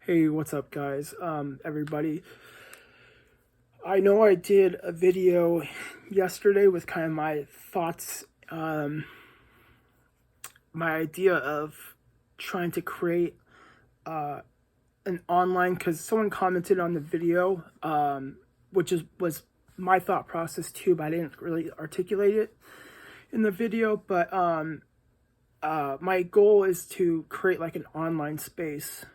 Hey, what's up, guys? Everybody. I know I did a video yesterday with kind of my thoughts, my idea of trying to create an online, because someone commented on the video, was my thought process too, but I didn't really articulate it in the video. But my goal is to create like an online space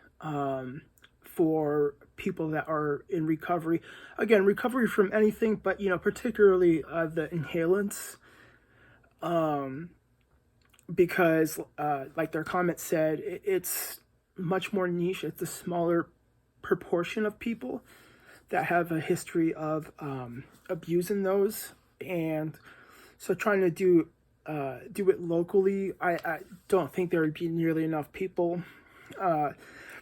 for people that are in recovery. Again, recovery from anything, but particularly the inhalants, because like their comment said, it's much more niche. It's a smaller proportion of people that have a history of abusing those, and so trying to do it locally, I don't think there would be nearly enough people.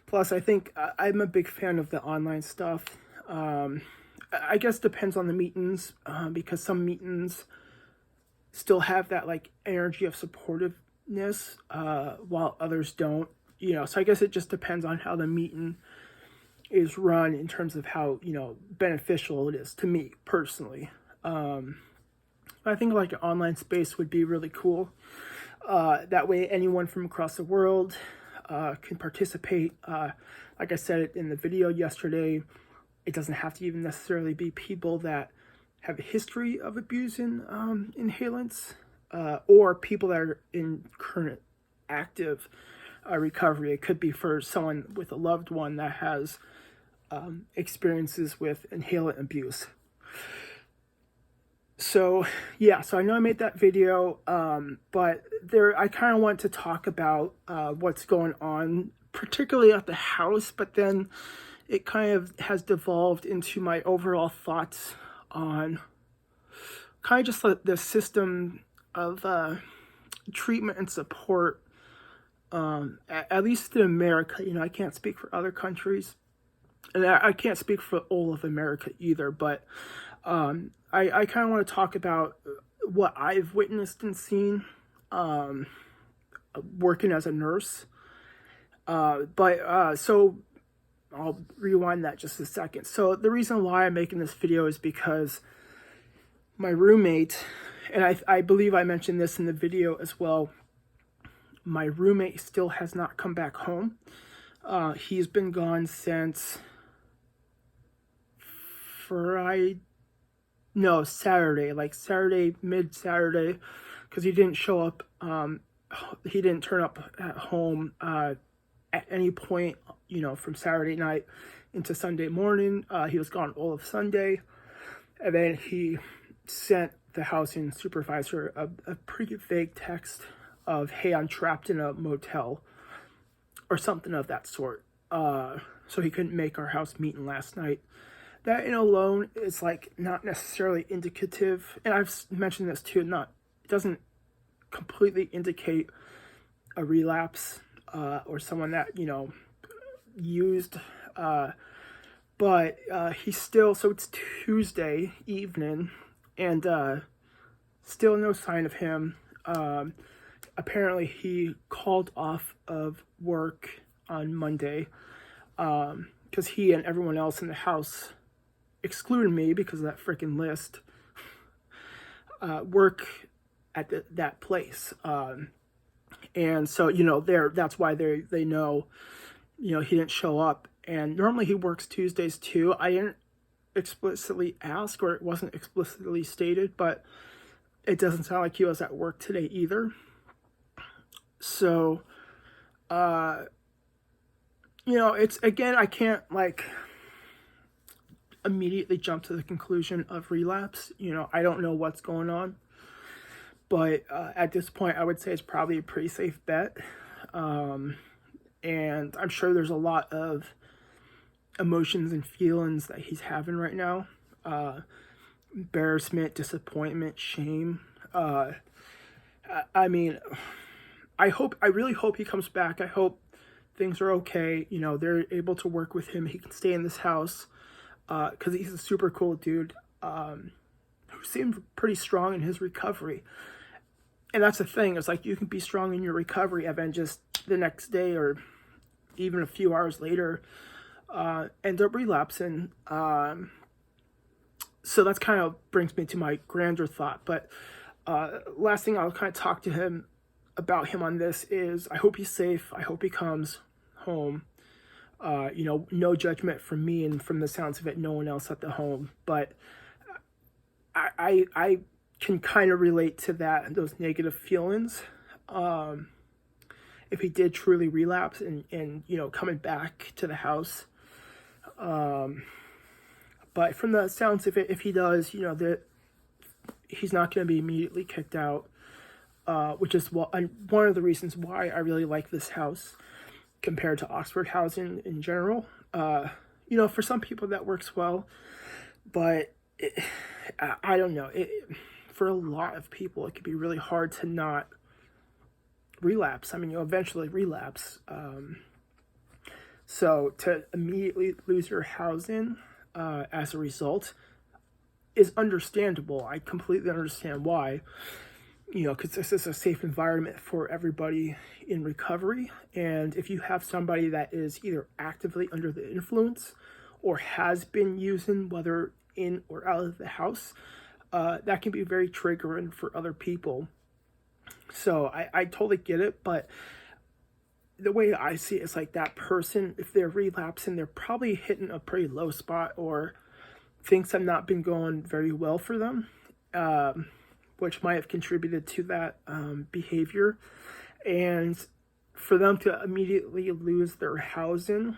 Plus, I think I'm a big fan of the online stuff. I guess depends on the meetings, because some meetings still have that like energy of supportiveness, while others don't. So I guess it just depends on how the meeting is run in terms of how beneficial it is to me personally. I think like an online space would be really cool. That way, anyone from across the world can participate. Like I said in the video yesterday, it doesn't have to even necessarily be people that have a history of abusing inhalants, or people that are in current active recovery. It could be for someone with a loved one that has experiences with inhalant abuse. So yeah, so I know I made that video, but I kind of want to talk about what's going on, particularly at the house, but then it kind of has devolved into my overall thoughts on kind of just the system of treatment and support, at least in America. I can't speak for other countries, and I can't speak for all of America either, but I kind of want to talk about what I've witnessed and seen working as a nurse. So I'll rewind that just a second. So the reason why I'm making this video is because my roommate, and I believe I mentioned this in the video as well, my roommate still has not come back home. He's been gone since Saturday, mid-Saturday, because he didn't show up, he didn't turn up at home at any point, from Saturday night into Sunday morning. He was gone all of Sunday, and then he sent the housing supervisor a pretty vague text of, "Hey, I'm trapped in a motel," or something of that sort. So he couldn't make our house meeting last night. That in alone is like not necessarily indicative, and I've mentioned this too, it doesn't completely indicate a relapse, or someone that used, but he's still, so it's Tuesday evening, and still no sign of him. Apparently he called off of work on Monday, because he and everyone else in the house, excluding me because of that freaking list, work at that place. And so, that's why they know, he didn't show up. And normally he works Tuesdays too. I didn't explicitly ask, or it wasn't explicitly stated, but it doesn't sound like he was at work today either. So, it's, again, I can't like immediately jump to the conclusion of relapse. I don't know what's going on, but at this point I would say it's probably a pretty safe bet. And I'm sure there's a lot of emotions and feelings that he's having right now. Embarrassment, disappointment, shame. I mean, I really hope he comes back. I hope things are okay. They're able to work with him. He can stay in this house, because he's a super cool dude, who seemed pretty strong in his recovery. And that's the thing. It's like you can be strong in your recovery, and then just the next day or even a few hours later, end up relapsing. So that's kind of brings me to my grander thought. But last thing I'll kind of talk to him about him on this is I hope he's safe. I hope he comes home. No judgment from me, and from the sounds of it, no one else at the home. But I can kind of relate to those negative feelings. If he did truly relapse and coming back to the house. But from the sounds of it, if he does, that he's not going to be immediately kicked out, which is one of the reasons why I really like this house compared to Oxford housing in general. For some people that works well, but I don't know. For a lot of people, it could be really hard to not relapse. I mean, you'll eventually relapse. So to immediately lose your housing as a result is understandable. I completely understand why. Because this is a safe environment for everybody in recovery. And if you have somebody that is either actively under the influence or has been using, whether in or out of the house, that can be very triggering for other people. So I totally get it, but the way I see it is like that person, if they're relapsing, they're probably hitting a pretty low spot or things have not been going very well for them. Which might have contributed to that behavior. And for them to immediately lose their housing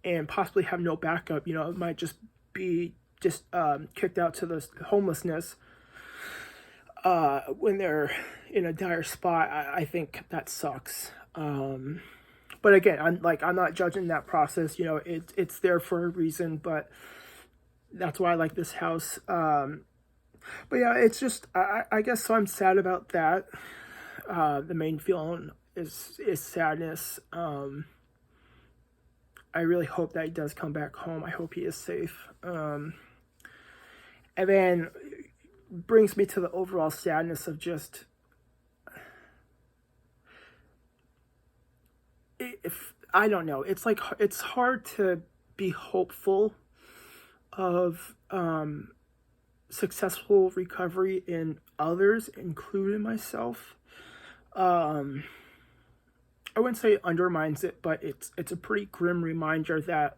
and possibly have no backup, it might just be kicked out to the homelessness when they're in a dire spot. I think that sucks. But again, I'm not judging that process. It's there for a reason, but that's why I like this house. But yeah, it's just, I guess so I'm sad about that. The main feeling is sadness. I really hope that he does come back home. I hope he is safe. And then brings me to the overall sadness of just, I don't know, it's like, it's hard to be hopeful of, successful recovery in others, including myself. I wouldn't say it undermines it, but it's a pretty grim reminder that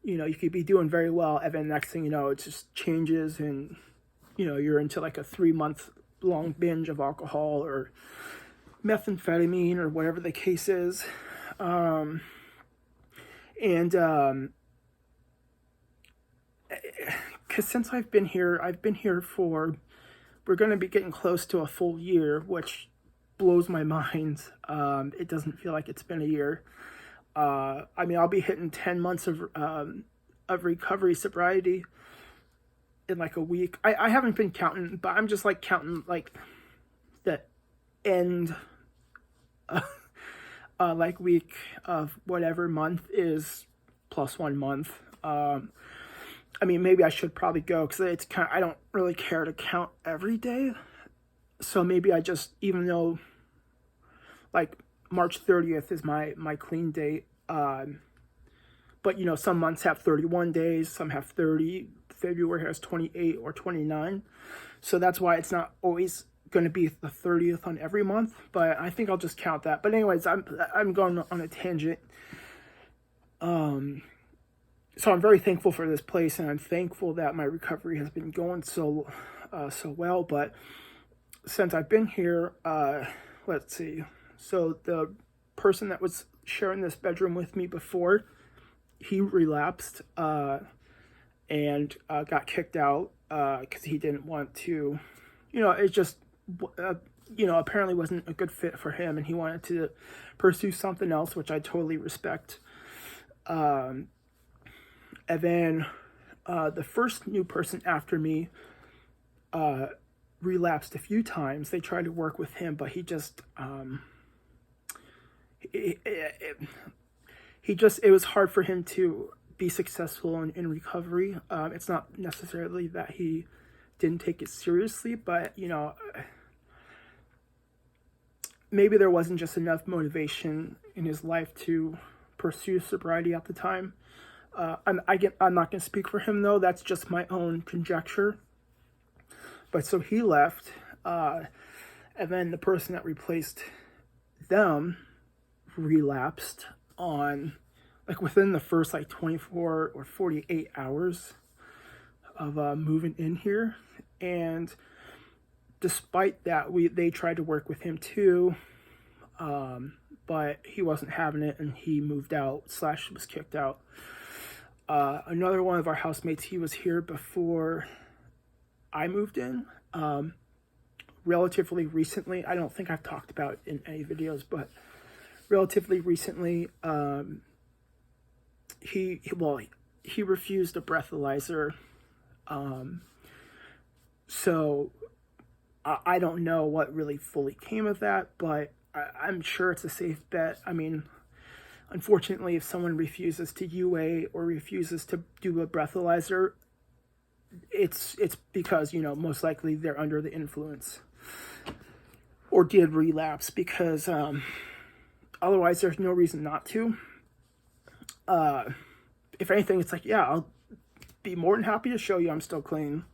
you could be doing very well, and then next thing you know, it just changes, and you're into like a 3-month long binge of alcohol or methamphetamine or whatever the case is. Because since I've been here for, we're going to be getting close to a full year, which blows my mind. It doesn't feel like it's been a year. I'll be hitting 10 months of recovery sobriety in like a week. I haven't been counting, but I'm just like counting like the end like week of whatever month is plus 1 month. Maybe I should probably go because I don't really care to count every day. So maybe I just, even though like March 30th is my clean date. But some months have 31 days, some have 30. February has 28 or 29. So that's why it's not always going to be the 30th on every month, but I think I'll just count that. But anyways, I'm going on a tangent. So I'm very thankful for this place, and I'm thankful that my recovery has been going so well. But since I've been here, let's see. So the person that was sharing this bedroom with me before, he relapsed and got kicked out because he didn't want to. It just apparently wasn't a good fit for him, and he wanted to pursue something else, which I totally respect. And then the first new person after me relapsed a few times. They tried to work with him, but he just it was hard for him to be successful in recovery. It's not necessarily that he didn't take it seriously, but maybe there wasn't just enough motivation in his life to pursue sobriety at the time. I'm not going to speak for him, though. That's just my own conjecture. But so he left, and then the person that replaced them relapsed on, like, within the first, like, 24 or 48 hours of moving in here. And despite that, they tried to work with him too, but he wasn't having it, and he moved out / was kicked out. Another one of our housemates, he was here before I moved in, relatively recently. I don't think I've talked about it in any videos, but relatively recently, he refused a breathalyzer. So I don't know what really fully came of that, but I'm sure it's a safe bet. I mean, unfortunately, if someone refuses to UA or refuses to do a breathalyzer, it's because, most likely they're under the influence or did relapse, because otherwise there's no reason not to. If anything, it's like, yeah, I'll be more than happy to show you I'm still clean.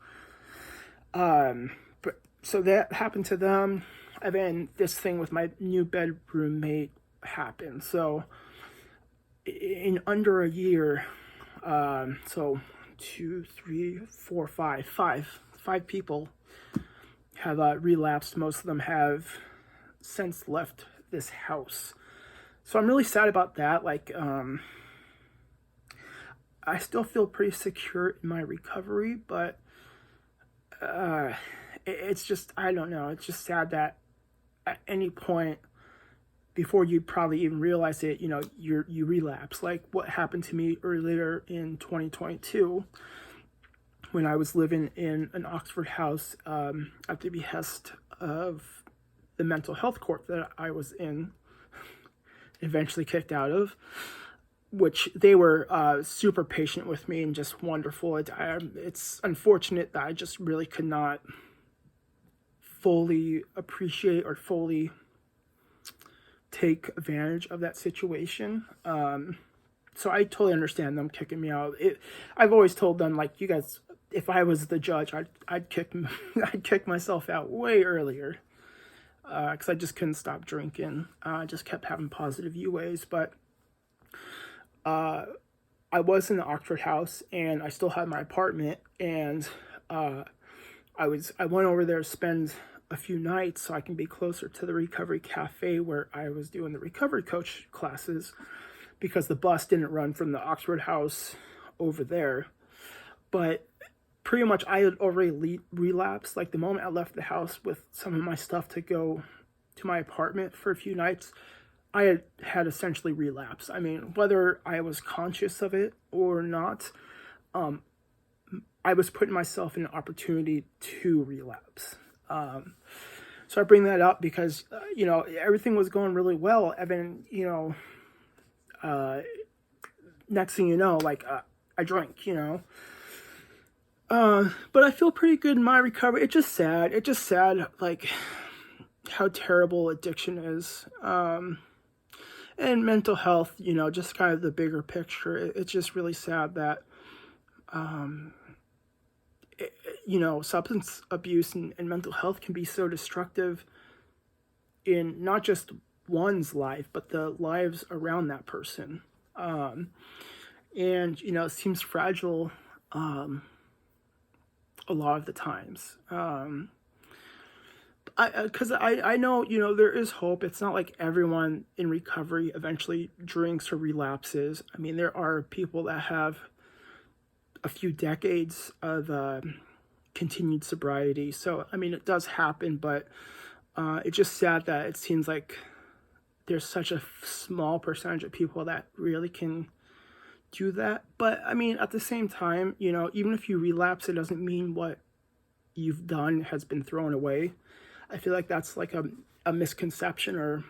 But so that happened to them, and then this thing with my new bedroom mate happened. So in under a year, so 2, 3, 4, 5 people have relapsed. Most of them have since left this house. So I'm really sad about that. Like, I still feel pretty secure in my recovery, but it's just, I don't know. It's just sad that at any point before you probably even realize it, you relapse. Like what happened to me earlier in 2022 when I was living in an Oxford house at the behest of the mental health court that I was in, eventually kicked out of, which they were super patient with me and just wonderful. It's unfortunate that I just really could not fully appreciate or fully take advantage of that situation. So I totally understand them kicking me out. I've always told them, like, you guys, if I was the judge, I'd kick myself out way earlier, because I just couldn't stop drinking. I just kept having positive UAs. But I was in the Oxford house, and I still had my apartment, and I went over there to spend a few nights so I can be closer to the recovery cafe where I was doing the recovery coach classes, because the bus didn't run from the Oxford house over there. But pretty much I had already relapsed. Like the moment I left the house with some of my stuff to go to my apartment for a few nights, I had essentially relapsed. I mean, whether I was conscious of it or not, I was putting myself in an opportunity to relapse. So I bring that up because, everything was going really well. And then, next thing you know, like, I drank, but I feel pretty good in my recovery. It's just sad, like, how terrible addiction is. And mental health, just kind of the bigger picture. It's just really sad that, substance abuse and mental health can be so destructive in not just one's life, but the lives around that person. And, it seems fragile a lot of the times. Because I know, there is hope. It's not like everyone in recovery eventually drinks or relapses. I mean, there are people that have a few decades of continued sobriety. So, I mean, it does happen, but it's just sad that it seems like there's such a small percentage of people that really can do that. But, I mean, at the same time, even if you relapse, it doesn't mean what you've done has been thrown away. I feel like that's like a misconception, or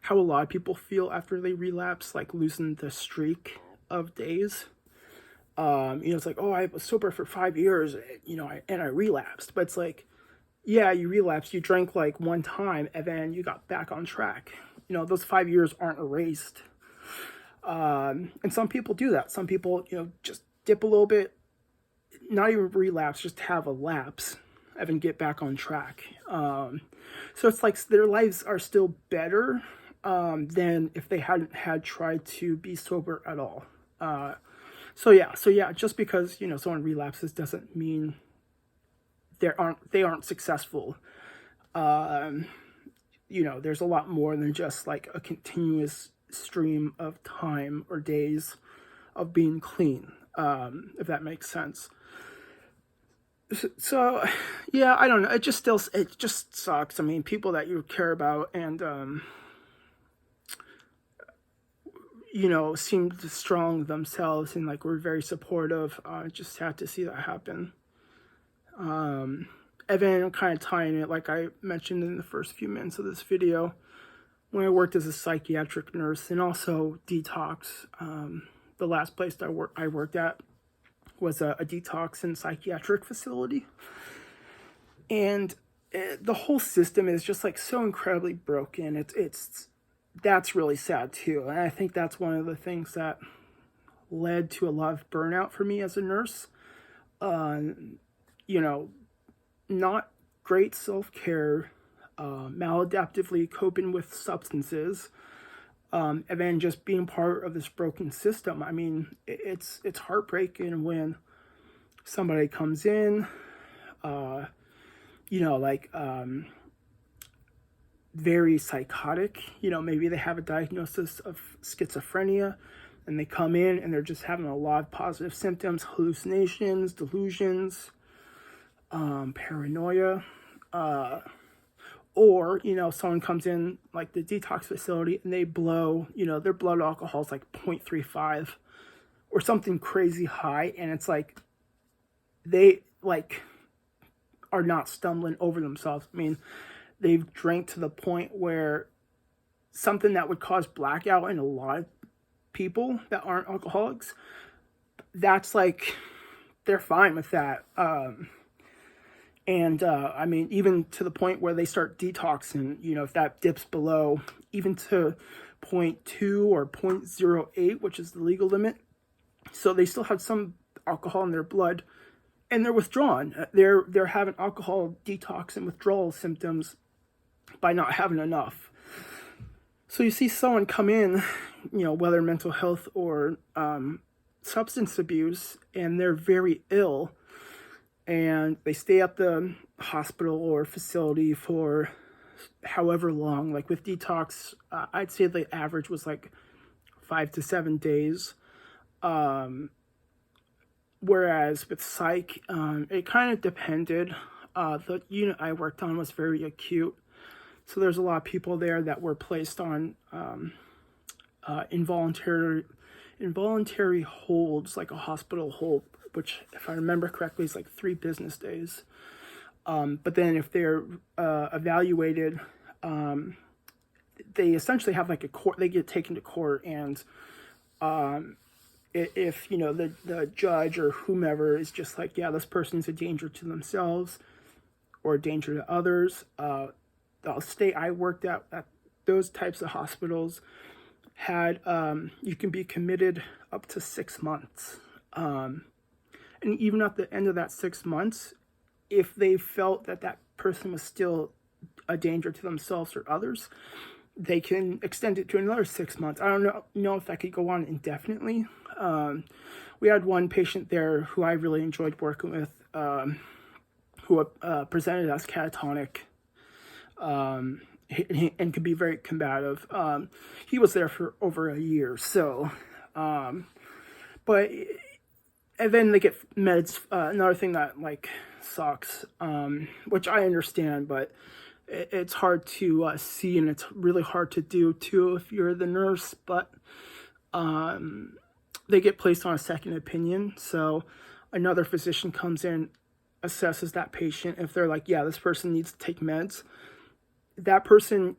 how a lot of people feel after they relapse, like losing the streak of days. It's like, oh, I was sober for 5 years, and I relapsed. But it's like, yeah, you relapsed. You drank like one time, and then you got back on track. Those 5 years aren't erased. And some people do that. Some people, just dip a little bit, not even relapse, just have a lapse and then get back on track. So it's like their lives are still better than if they hadn't had tried to be sober at all. So yeah, just because someone relapses doesn't mean they aren't successful. There's a lot more than just like a continuous stream of time or days of being clean, if that makes sense. So yeah, I don't know. It just sucks. I mean, people that you care about and seemed strong themselves and like were very supportive. Just had to see that happen. And then kind of tying it, like I mentioned in the first few minutes of this video, when I worked as a psychiatric nurse and also detox, the last place I worked at was a detox and psychiatric facility. And the whole system is just like so incredibly broken. That's really sad too. And I think that's one of the things that led to a lot of burnout for me as a nurse. Not great self-care, maladaptively coping with substances, and then just being part of this broken system. I mean, it's heartbreaking when somebody comes in, very psychotic. Maybe they have a diagnosis of schizophrenia, and they come in and they're just having a lot of positive symptoms, hallucinations, delusions, paranoia, or someone comes in like the detox facility and they blow, their blood alcohol is like 0.35 or something crazy high, and it's like they like are not stumbling over themselves. I mean, they've drank to the point where something that would cause blackout in a lot of people that aren't alcoholics, that's like they're fine with that. I mean, even to the point where they start detoxing, if that dips below even to 0.2 or 0.08, which is the legal limit. So they still have some alcohol in their blood and they're withdrawn. They're having alcohol detox and withdrawal symptoms by not having enough. So you see someone come in, whether mental health or substance abuse, and they're very ill. And they stay at the hospital or facility for however long. Like with detox, I'd say the average was like 5 to 7 days. Whereas with psych, it kind of depended. The unit I worked on was very acute. So there's a lot of people there that were placed on involuntary holds, like a hospital hold, which, if I remember correctly, is like 3 business days. But then if they're evaluated, they essentially have like a court, they get taken to court, and if the judge or whomever is just like, yeah, this person's a danger to themselves or a danger to others, the state I worked at those types of hospitals had, you can be committed up to 6 months. And even at the end of that 6 months, if they felt that person was still a danger to themselves or others, they can extend it to another 6 months. I don't know if that could go on indefinitely. We had one patient there who I really enjoyed working with, who presented as catatonic, and could be very combative. He was there for over a year, so, but, and then they get meds. Another thing that like sucks, which I understand, but it's hard to see, and it's really hard to do too if you're the nurse, but they get placed on a second opinion. So another physician comes in, assesses that patient. If they're like, yeah, this person needs to take meds, that person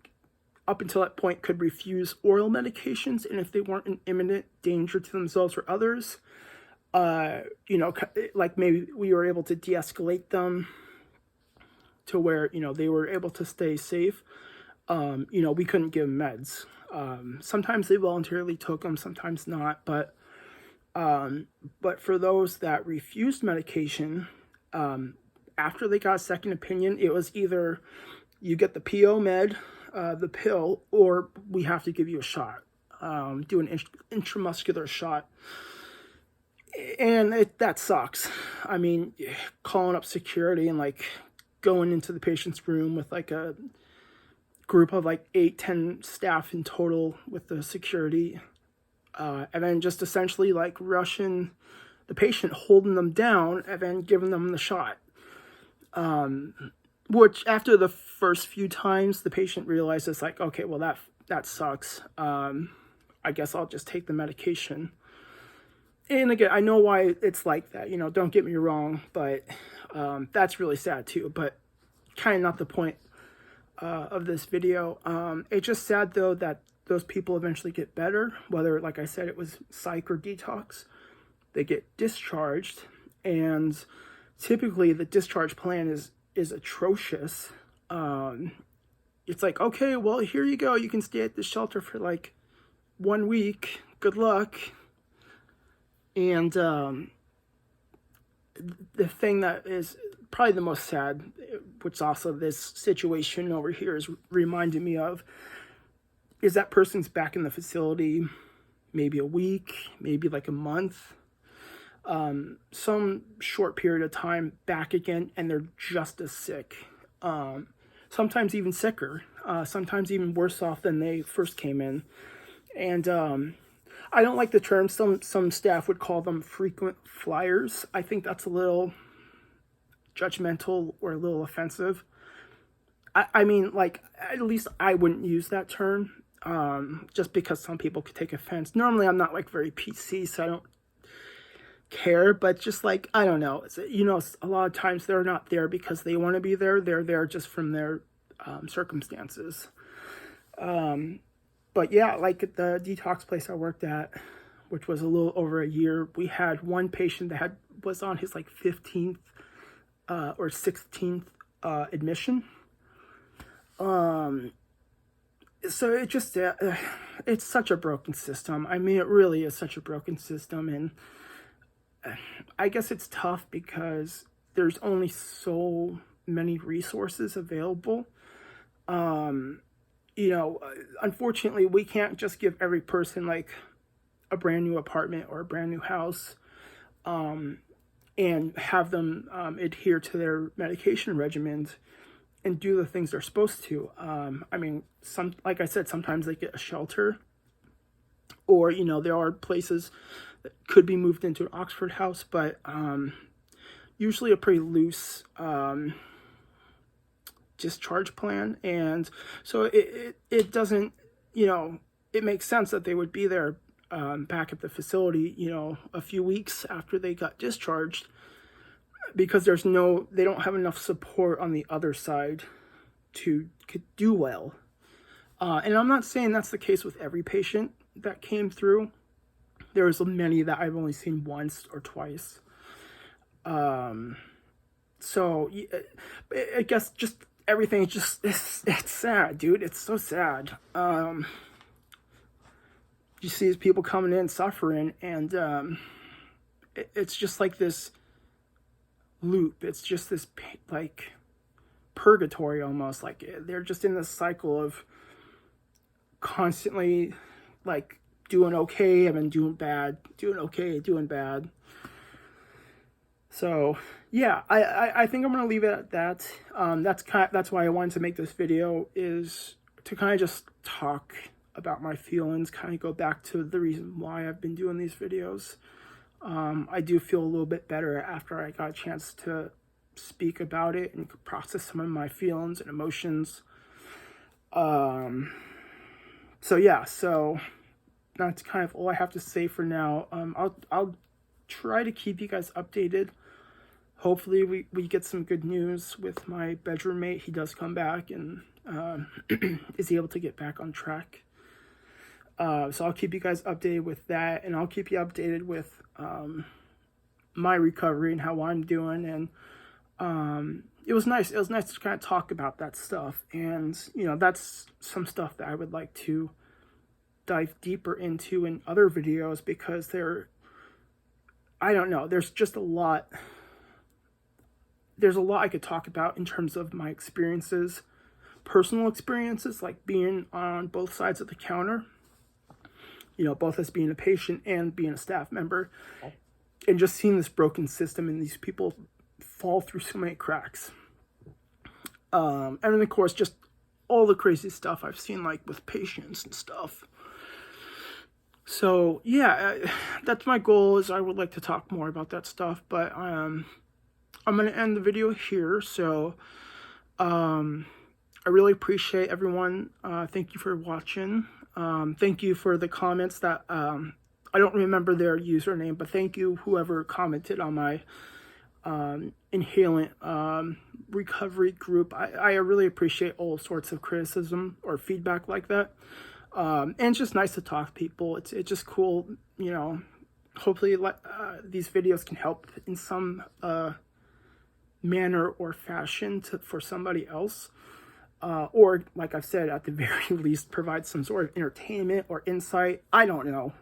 up until that point could refuse oral medications, and if they weren't an imminent danger to themselves or others, like maybe we were able to de-escalate them to where, they were able to stay safe. We couldn't give them meds. Sometimes they voluntarily took them, sometimes not. But for those that refused medication, after they got a second opinion, it was either you get the PO med, the pill, or we have to give you a shot, do an intramuscular shot. And that sucks. I mean, calling up security and like going into the patient's room with like a group of like 8-10 staff in total with the security, and then just essentially like rushing the patient, holding them down, and then giving them the shot. Which after the first few times, the patient realizes like, okay, well that sucks. I guess I'll just take the medication. And again, I know why it's like that, don't get me wrong, but that's really sad too, but kind of not the point of this video. It's just sad though that those people eventually get better, whether, like I said, it was psych or detox. They get discharged, and typically the discharge plan is atrocious. It's like, okay, well, here you go. You can stay at the shelter for like 1 week. Good luck. And the thing that is probably the most sad, which also this situation over here is reminding me of, is that person's back in the facility maybe a week, maybe like a month, some short period of time, back again, and they're just as sick, sometimes even sicker, sometimes even worse off than they first came in. And I don't like the term. Some staff would call them frequent flyers. I think that's a little judgmental or a little offensive. I mean, like, at least I wouldn't use that term, just because some people could take offense. Normally, I'm not like very PC, so I don't care. But just like, I don't know. A lot of times they're not there because they want to be there. They're there just from their circumstances. But yeah, like at the detox place I worked at, which was a little over a year, we had one patient that was on his like 15th or 16th admission. So it just, it's such a broken system. I mean, it really is such a broken system. And I guess it's tough because there's only so many resources available. Unfortunately, we can't just give every person like a brand new apartment or a brand new house, and have them adhere to their medication regimens and do the things they're supposed to. I mean, like I said, sometimes they get a shelter, or there are places that could be moved into an Oxford house, but usually a pretty loose discharge plan. And so it doesn't, it makes sense that they would be there back at the facility, a few weeks after they got discharged, because they don't have enough support on the other side to do well. And I'm not saying that's the case with every patient that came through. There's many that I've only seen once or twice. So I guess just everything it's sad, dude. It's so sad. You see these people coming in suffering, and it's just like this loop. It's just this like purgatory almost. Like they're just in this cycle of constantly like doing okay and then doing bad, doing okay, doing bad. So yeah, I think I'm gonna leave it at that. That's why I wanted to make this video, is to kind of just talk about my feelings, kind of go back to the reason why I've been doing these videos. I do feel a little bit better after I got a chance to speak about it and process some of my feelings and emotions. So yeah, so that's kind of all I have to say for now. I'll try to keep you guys updated. Hopefully we get some good news with my bedroom mate. He does come back and is able to get back on track. So I'll keep you guys updated with that, and I'll keep you updated with my recovery and how I'm doing. And it was nice to kind of talk about that stuff, and that's some stuff that I would like to dive deeper into in other videos, because I don't know, there's just a lot. There's a lot I could talk about in terms of my experiences, personal experiences, like being on both sides of the counter, both as being a patient and being a staff member, and just seeing this broken system and these people fall through so many cracks. And then, of course, just all the crazy stuff I've seen, like with patients and stuff. So, yeah, that's my goal, is I would like to talk more about that stuff, but I'm going to end the video here. So, I really appreciate everyone. Thank you for watching. Thank you for the comments that, I don't remember their username, but thank you whoever commented on my inhalant recovery group. I really appreciate all sorts of criticism or feedback like that. And it's just nice to talk to people. It's just cool, hopefully these videos can help in some manner or fashion for somebody else. Or, like I've said, at the very least, provide some sort of entertainment or insight. I don't know.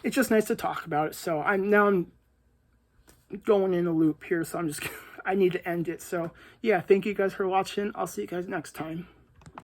It's just nice to talk about it. So I'm going in a loop here, so I need to end it. So yeah, thank you guys for watching. I'll see you guys next time.